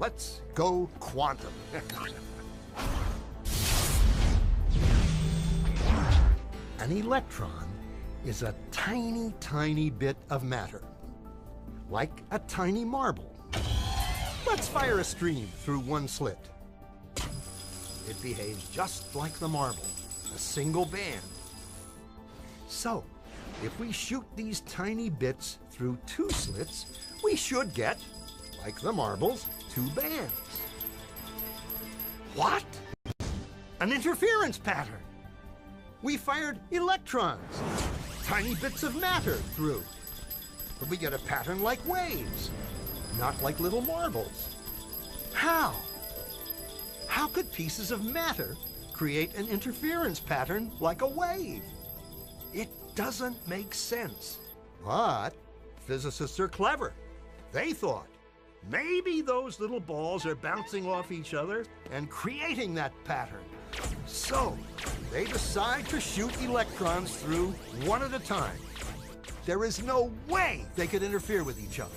Let's go quantum. An electron is a tiny, tiny bit of matter, like a tiny marble. Let's fire a stream through one slit. It behaves just like the marble, a single band. So, if we shoot these tiny bits through two slits, we should get, like the marbles, two bands. What? An interference pattern. We fired electrons, tiny bits of matter through. But we get a pattern like waves, not like little marbles. How? How could pieces of matter create an interference pattern like a wave? It doesn't make sense. But physicists are clever. They thought, maybe those little balls are bouncing off each other and creating that pattern. So, they decide to shoot electrons through one at a time. There is no way they could interfere with each other.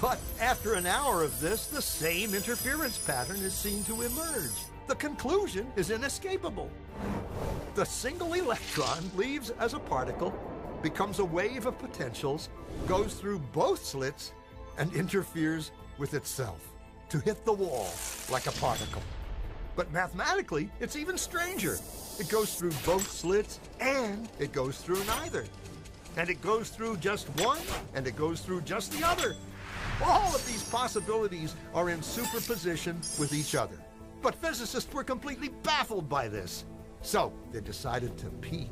But after an hour of this, the same interference pattern is seen to emerge. The conclusion is inescapable. The single electron leaves as a particle, becomes a wave of potentials, goes through both slits, and interferes with itself to hit the wall like a particle. But mathematically, it's even stranger. It goes through both slits, and it goes through neither. And it goes through just one, and it goes through just the other. All of these possibilities are in superposition with each other. But physicists were completely baffled by this. So they decided to peek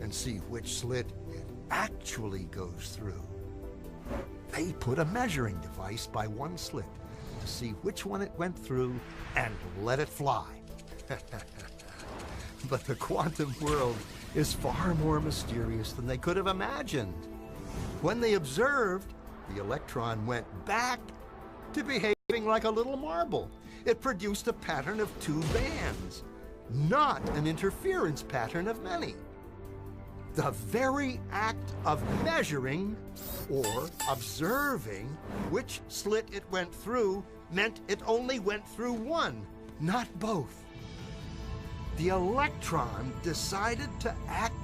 and see which slit it actually goes through. They put a measuring device by one slit to see which one it went through and let it fly. But the quantum world is far more mysterious than they could have imagined. When they observed, the electron went back to behaving like a little marble. It produced a pattern of two bands, not an interference pattern of many. The very act of measuring or observing which slit it went through meant it only went through one, not both. The electron decided to act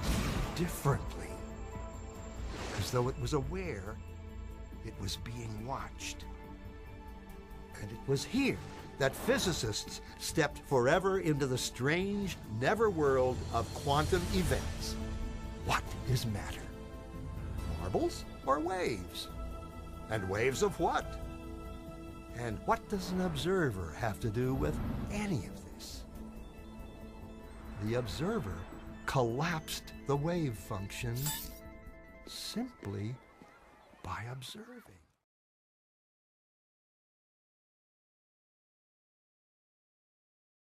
differently, as though it was aware it was being watched. And it was here that physicists stepped forever into the strange, never-world of quantum events. What is matter? Marbles or waves? And waves of what? And what does an observer have to do with any of this? The observer collapsed the wave function simply by observing.